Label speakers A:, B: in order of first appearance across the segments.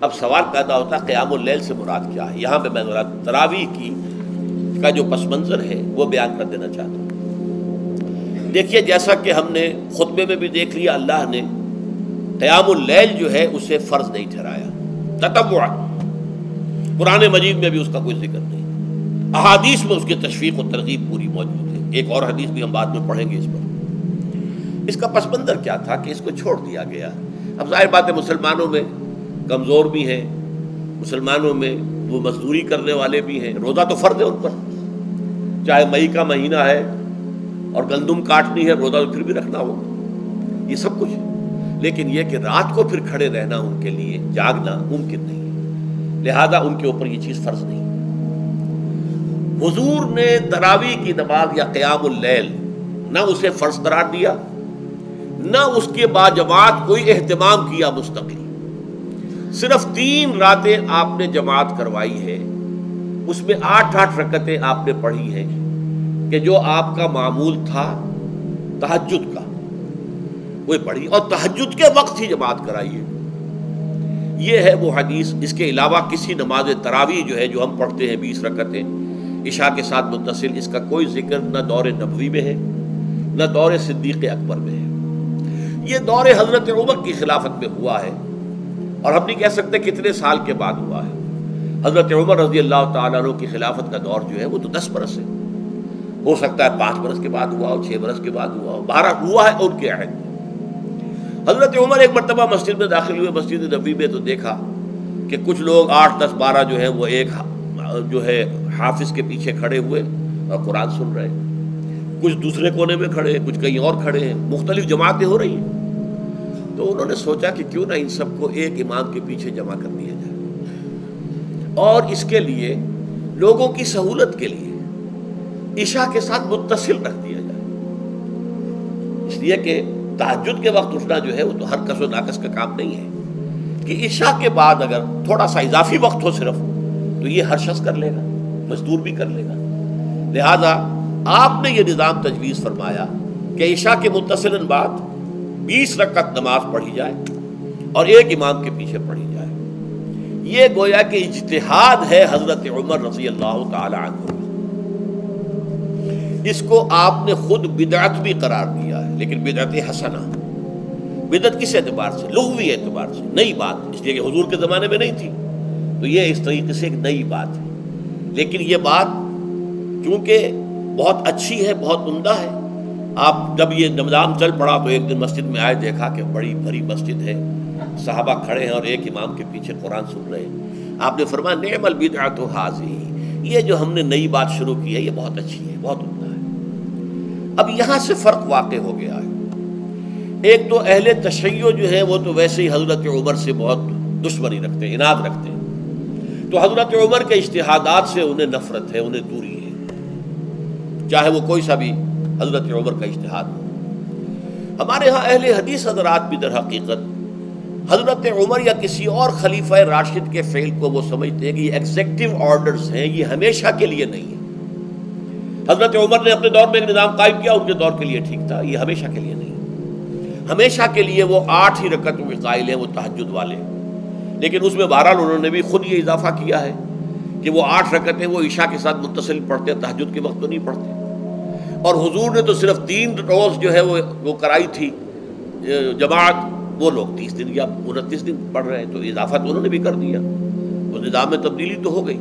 A: اب سوال پیدا ہوتا ہے قیام اللیل سے مراد کیا ہے؟ یہاں پہ میں تراویح کا جو پس منظر ہے وہ بیان کر دینا چاہتا ہوں۔ دیکھیے جیسا کہ ہم نے خطبے میں بھی دیکھ لیا، اللہ نے قیام اللیل جو ہے اسے فرض نہیں ٹھہرایا تطوعا، قرآن مجید میں بھی اس کا کوئی ذکر نہیں، احادیث میں اس کی تشویق و ترغیب پوری موجود ہے، ایک اور حدیث بھی ہم بعد میں پڑھیں گے اس پر۔ اس کا پس منظر کیا تھا کہ اس کو چھوڑ دیا گیا۔ اب ظاہر بات ہے مسلمانوں میں کمزور بھی ہیں، مسلمانوں میں وہ مزدوری کرنے والے بھی ہیں، روزہ تو فرض ہے ان پر، چاہے مئی کا مہینہ ہے اور گندم کاٹنی ہے، روزہ تو پھر بھی رکھنا ہوگا، یہ سب کچھ، لیکن یہ کہ رات کو پھر کھڑے رہنا ان کے لیے، جاگنا ممکن نہیں ہے، لہذا ان کے اوپر یہ چیز فرض نہیں۔ حضور نے تراویح کی نماز یا قیام اللیل نہ اسے فرض قرار دیا، نہ اس کے بعد جماعت کوئی اہتمام کیا مستقل، صرف 3 راتیں آپ نے جماعت کروائی ہے، اس میں 8 رکعتیں آپ نے پڑھی ہیں کہ جو آپ کا معمول تھا تہجد کا وہ پڑھی، اور تہجد کے وقت ہی جماعت کرائی ہے۔ یہ ہے وہ حدیث۔ اس کے علاوہ کسی نماز تراویح جو ہے جو ہم پڑھتے ہیں 20 رکعتیں عشاء کے ساتھ متصل، اس کا کوئی ذکر نہ دور نبوی میں ہے نہ دور صدیق اکبر میں ہے۔ یہ دور حضرت عمر کی خلافت میں ہوا ہے، اور ہم نہیں کہہ سکتے کتنے سال کے بعد ہوا ہے۔ حضرت عمر رضی اللہ تعالیٰ عنہ کی خلافت کا دور جو ہے وہ تو 10 برس ہے، ہو سکتا ہے 5 برس کے بعد ہوا ہو، 6 برس کے بعد ہوا ہو، 12 ہوا ہے ان کے عہد میں۔ حضرت عمر ایک مرتبہ مسجد میں داخل ہوئے، مسجد نبوی میں، تو دیکھا کہ کچھ لوگ 8 10 12 جو ہے وہ ایک جو ہے حافظ کے پیچھے کھڑے ہوئے اور قرآن سن رہے ہیں، کچھ دوسرے کونے میں کھڑے ہیں، کچھ کہیں اور کھڑے ہیں، مختلف جماعتیں ہو رہی ہیں۔ تو انہوں نے سوچا کہ کیوں نہ ان سب کو ایک امام کے پیچھے جمع کر دیا جائے، اور اس کے لیے لوگوں کی سہولت کے لیے عشاء کے ساتھ متصل رکھ دیا جائے، اس لیے کہ تہجد کے وقت اٹھنا جو ہے وہ تو ہر کس و ناقص کا کام نہیں ہے، کہ عشاء کے بعد اگر تھوڑا سا اضافی وقت ہو صرف، تو یہ ہر شخص کر لے گا، مزدور بھی کر لے گا۔ لہذا آپ نے یہ نظام تجویز فرمایا کہ عشاء کے متصلاً بعد 20 رکعت نماز پڑھی جائے اور ایک امام کے پیچھے پڑھی جائے۔ یہ گویا کہ اجتہاد ہے حضرت عمر رضی اللہ تعالی عنہ، اس کو آپ نے خود بدعت بھی قرار دیا ہے، لیکن بدعت حسنہ۔ بدعت کس اعتبار سے؟ لغوی اعتبار سے، نئی بات، اس لیے کہ حضور کے زمانے میں نہیں تھی، تو یہ اس طریقے سے ایک نئی بات ہے، لیکن یہ بات چونکہ بہت اچھی ہے، بہت عمدہ ہے۔ آپ جب یہ نظام چل پڑا تو ایک دن مسجد میں آئے، دیکھا کہ بڑی بھری مسجد ہے، صحابہ کھڑے ہیں اور ایک امام کے پیچھے قرآن سن رہے ہیں۔ آپ نے فرمایا نعم البدعۃ ھذہ، یہ جو ہم نے نئی بات شروع کی ہے یہ بہت اچھی ہے، بہت عمدہ ہے۔ اب یہاں سے فرق واقع ہو گیا ہے۔ ایک تو اہل تشیع جو ہے وہ تو ویسے ہی حضرت عمر سے بہت دشمنی رکھتے ہیں، عناد رکھتے ہیں، تو حضرت عمر کے اجتہادات سے انہیں نفرت ہے، انہیں دوری ہے، چاہے وہ کوئی سا بھی حضرت عمر کا اجتہاد ہو۔ ہمارے ہاں اہل حدیث حضرات بھی در حقیقت حضرت عمر یا کسی اور خلیفہ راشد کے فعل کو وہ سمجھتے ہیں کہ یہ ایگزیکٹو آرڈرز ہیں، یہ ہمیشہ کے لیے نہیں ہے۔ حضرت عمر نے اپنے دور میں ایک نظام قائم کیا، ان کے دور کے لیے ٹھیک تھا، یہ ہمیشہ کے لیے نہیں ہے۔ ہمیشہ کے لیے وہ 8 ہی رکعتوں کے قائل ہیں، وہ تہجد والے، لیکن اس میں بہرحال انہوں نے بھی خود یہ اضافہ کیا ہے کہ وہ 8 رکعتیں وہ عشاء کے ساتھ متصل پڑھتے ہیں، تہجد کے وقت تو نہیں پڑھتے۔ اور حضور نے تو صرف 3 روز جو ہے وہ کرائی تھی جماعت، وہ لوگ 30 دن یا 29 دن پڑھ رہے ہیں، تو اضافہ تو انہوں نے بھی کر دیا، تو نظام میں تبدیلی تو ہو گئی۔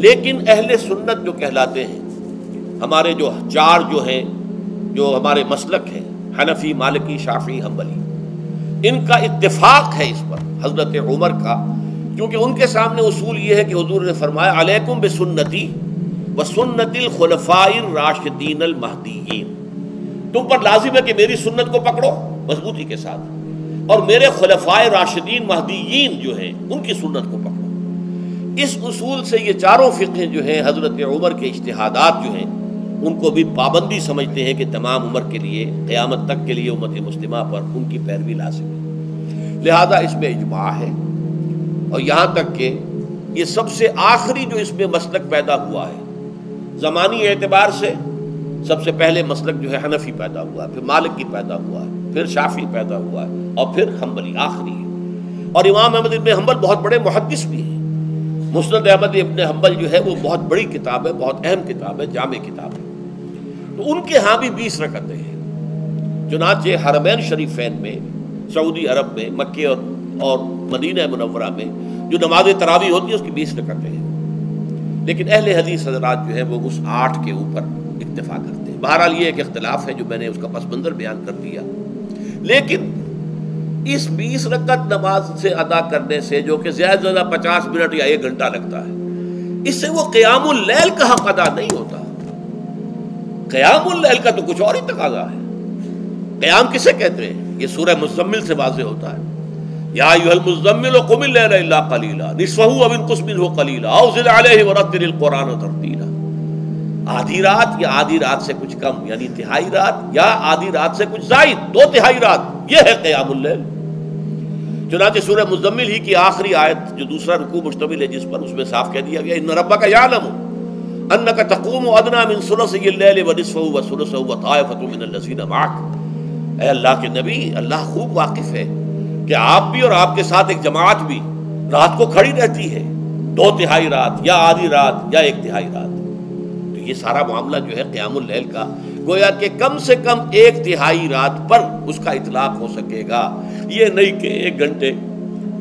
A: لیکن اہل سنت جو کہلاتے ہیں، ہمارے جو 4 جو ہیں، جو ہمارے مسلک ہیں، حنفی، مالکی، شافعی، حنبلی، ان کا اتفاق ہے اس پر حضرت عمر کا، کیونکہ ان کے سامنے اصول یہ ہے کہ حضور نے فرمایا علیکم بسنتی وسنت الخلفاء الراشدین المہدیین، تم پر لازم ہے کہ میری سنت کو پکڑو مضبوطی کے ساتھ، اور میرے خلفاء راشدین مہدیین جو ہیں ان کی سنت کو پکڑو۔ اس اصول سے یہ 4 فقہیں جو ہیں حضرت عمر کے اجتہادات جو ہیں ان کو بھی پابندی سمجھتے ہیں کہ تمام عمر کے لیے، قیامت تک کے لیے امت مسلمہ پر ان کی پیروی لازم ہے، لہذا اس میں اجماع ہے۔ اور یہاں تک کہ یہ سب سے آخری جو اس میں مسلک پیدا ہوا ہے زمانی اعتبار سے، سب سے پہلے مسلک جو ہے حنفی پیدا ہوا ہے، پھر مالکی پیدا ہوا ہے، پھر شافعی پیدا ہوا ہے، اور پھر حنبلی آخری ہے۔ اور امام احمد ابن حنبل بہت بڑے محدث بھی ہیں. مسند احمد ابن حنبل جو ہے وہ بہت بڑی کتاب ہے، بہت اہم کتاب ہے، جامع کتاب ہے. تو ان کے ہاں بھی 20 رکعتیں ہیں. چنانچہ حرمین شریفین میں، سعودی عرب میں، مکے اور مدینہ منورہ میں جو نماز تراویح ہوتی ہے اس کی 20 رکعتیں ہیں. لیکن اہل حدیث حضرات جو ہے وہ اس 8 کے اوپر اکتفا کرتے ہیں. بہرحال یہ ایک اختلاف ہے جو میں نے اس کا پس منظر بیان کر دیا. لیکن اس 20 رکعت نماز سے ادا کرنے سے، جو کہ زیادہ سے زیادہ 50 منٹ یا 1 گھنٹہ لگتا ہے، اس سے وہ قیام اللیل کا حق ادا نہیں ہوتا. قیام اللیل کا تو کچھ اور ہی تقاضا ہے. قیام کسے کہتے ہیں؟ یہ سورہ مزمل سے واضح ہوتا ہے. یا ایھا المزمل قم اللیل الا قلیلا نصفہ او انقص منہ قلیلا او زد علیہ ورتل القرآن ترتیلا. آدھی رات یا آدھی رات سے کچھ کم، یعنی تہائی رات، یا آدھی رات سے کچھ زائد، 2/3 رات، یہ ہے قیام اللیل. چنانچہ سورہ مزمل ہی کی آخری آیت جو دوسرا رکوع مشتمل ہے جس پر، اس میں صاف کہہ دیا گیا ان ربک یعلم انک تقوم ادنی من ثلثی اللیل ونصفہ وثلثہ وطائفۃ من الذین معک. اے اللہ کے نبی، اللہ خوب واقف ہے کہ آپ بھی اور آپ کے ساتھ ایک جماعت بھی رات کو کھڑی رہتی ہے، 2/3 رات یا آدھی رات یا 1/3 رات. تو یہ سارا معاملہ جو ہے قیام اللیل کا، گویا کہ کم سے کم 1/3 رات پر اس کا اطلاق ہو سکے گا، یہ نہیں کہ 1 گھنٹے.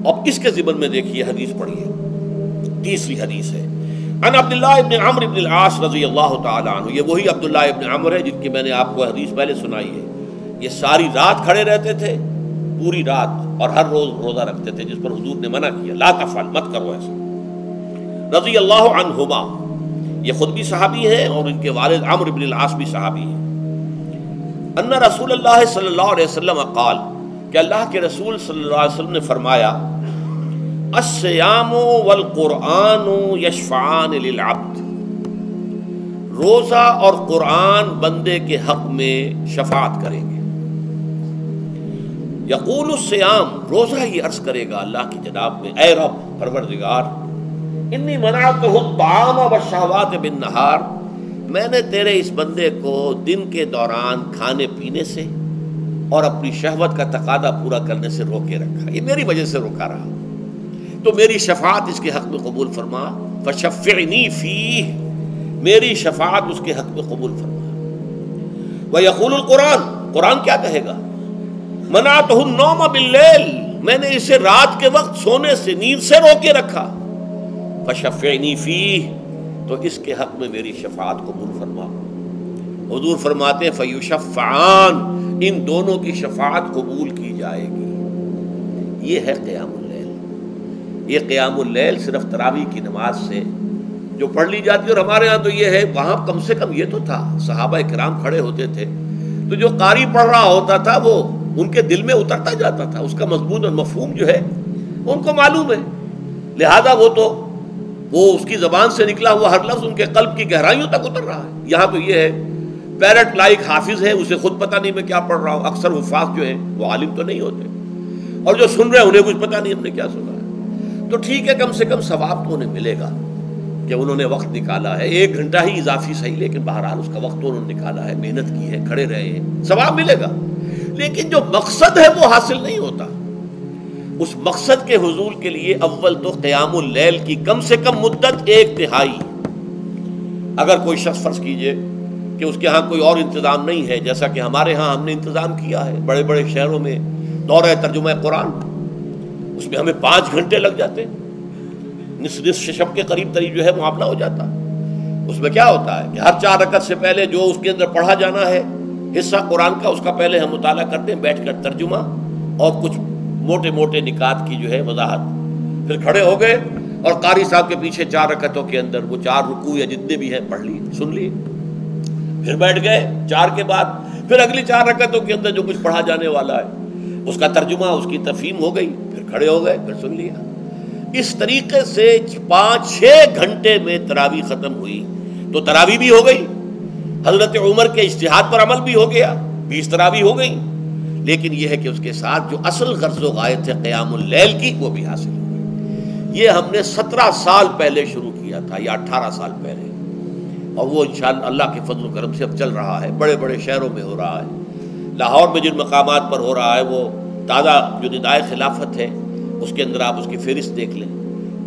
A: اب اس کے ضمن میں دیکھیے حدیث پڑھیے. تیسری حدیث ہے ان عبداللہ ابن عمرو ابن العاص رضی اللہ تعالی عنہ. یہ وہی عبداللہ ابن عمرو ہے جن کی میں نے آپ کو حدیث پہلے سنائی ہے. یہ ساری رات کھڑے رہتے تھے، پوری رات، اور ہر روز روزہ رکھتے تھے، جس پر حضور نے منع کیا، لا تفعل، مت کرو ایسا. رضی اللہ عنہما، یہ خود بھی صحابی ہیں اور ان کے والد عمرو بن العاص بھی صحابی ہیں. ان رسول اللہ صلی اللہ علیہ وسلم قال، کہ اللہ کے رسول صلی اللہ علیہ وسلم نے فرمایا الصیام والقرآن یشفعان للعبد. روزہ اور قرآن بندے کے حق میں شفاعت کریں گے. یقول الصیام، روزہ یہ عرض کرے گا اللہ کی جناب میں، اے رب پروردگار، انی منعتہ الطعام والشہوات بالنہار، میں نے تیرے اس بندے کو دن کے دوران کھانے پینے سے اور اپنی شہوت کا تقاضا پورا کرنے سے روکے رکھا، یہ میری وجہ سے روکا رہا، تو میری شفاعت اس کے حق میں قبول فرما. فشفعنی فیہ، میری شفاعت اس کے حق میں قبول فرما. ویقول القرآن، قرآن کیا کہے گا؟ منعتہ النوم باللیل، میں نے اسے رات کے وقت سونے سے، نیند سے روکے رکھا. فشفعنی فیہ، تو اس کے حق میں میری شفاعت قبول فرما. حضور فرماتے ہیں فیشفعان، ان دونوں کی شفاعت قبول کی جائے گی. یہ ہے قیام اللیل. یہ قیام اللیل صرف تراویح کی نماز سے جو پڑھ لی جاتی ہے، اور ہمارے ہاں تو یہ ہے، وہاں کم سے کم یہ تو تھا، صحابہ کرام کھڑے ہوتے تھے تو جو قاری پڑھ رہا ہوتا تھا وہ ان کے دل میں اترتا جاتا تھا، اس کا مضمون اور مفہوم جو ہے ان کو معلوم ہے، لہذا وہ اس کی زبان سے نکلا ہوا ہر لفظ ان کے قلب کی گہرائیوں تک اتر رہا ہے. یہاں تو یہ ہے پیرٹ لائک حافظ ہے، اسے خود پتہ نہیں میں کیا پڑھ رہا ہوں. اکثر حفاظ جو ہیں وہ عالم تو نہیں ہوتے، اور جو سن رہے ہیں انہیں کچھ پتہ نہیں ہم نے کیا سنا ہے. تو ٹھیک ہے، کم سے کم ثواب تو انہیں ملے گا کہ انہوں نے وقت نکالا ہے. 1 گھنٹہ ہی اضافی صحیح، لیکن بہرحال اس کا وقت تو انہوں نے نکالا ہے، محنت کی ہے، کھڑے رہے ہیں، ثواب ملے گا. لیکن جو مقصد ہے وہ حاصل نہیں ہوتا. اس مقصد کے حصول کے لیے اول تو قیام اللیل کی کم سے کم مدت 1/3. اگر کوئی شخص فرض کیجئے کہ اس کے ہاں کوئی اور انتظام نہیں ہے، جیسا کہ ہمارے ہاں ہم نے انتظام کیا ہے بڑے بڑے شہروں میں دورہ ترجمہ قرآن، اس میں ہمیں 5 گھنٹے لگ جاتے، نصف شب کے قریب تری جو ہے معاملہ ہو جاتا. اس میں کیا ہوتا ہے کہ ہر 4 رکعت سے پہلے جو اس کے اندر پڑھا جانا ہے حصہ قرآن کا، اس کا پہلے ہم مطالعہ کرتے ہیں بیٹھ کر، ترجمہ اور کچھ موٹے موٹے نکات کی جو ہے وضاحت. پھر کھڑے ہو گئے اور قاری صاحب کے پیچھے 4 رکعتوں کے اندر وہ 4 رکوع یا جتنے بھی ہیں پڑھ لی، سن لی، پھر بیٹھ گئے 4 کے بعد، پھر اگلی 4 رکعتوں کے اندر جو کچھ پڑھا جانے والا ہے اس کا ترجمہ، اس کی تفہیم ہو گئی، پھر کھڑے ہو گئے، پھر سن لیا. اس طریقے سے 5-6 گھنٹے میں تراویح ختم ہوئی. تو تراویح بھی ہو گئی، حضرت عمر کے اجتہاد پر عمل بھی ہو گیا، 20 تراویح ہو گئی. لیکن یہ ہے کہ اس کے ساتھ جو اصل غرض و غایت ہے قیام اللیل کی، وہ بھی حاصل ہو گئی. یہ ہم نے 17 سال پہلے شروع کیا تھا یا 18 سال پہلے، اور وہ انشاءاللہ اللہ کے فضل و کرم سے اب چل رہا ہے. بڑے بڑے شہروں میں ہو رہا ہے، لاہور میں جن مقامات پر ہو رہا ہے وہ تازہ جو ندائے خلافت ہے اس کے اندر آپ اس کی فہرست دیکھ لیں.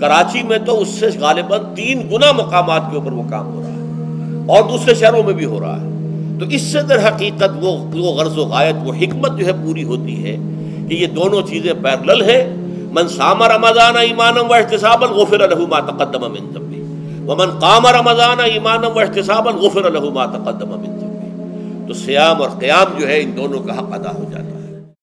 A: کراچی میں تو اس سے غالباً 3 گنا مقامات کے اوپر وہ کام ہو رہا ہے اور دوسرے شہروں میں بھی ہو رہا ہے. تو اس سے در حقیقت وہ غرض و غایت، وہ حکمت جو ہے پوری ہوتی ہے کہ یہ دونوں چیزیں پیرلل ہیں. من صام رمضان ایمانا واحتسابا غفر له ما تقدم من ذنبه ومن قام رمضان ایمانا واحتسابا غفر له ما تقدم من ذنبه. تو صیام اور قیام جو ہے ان دونوں کا حق ادا ہو جاتا ہے.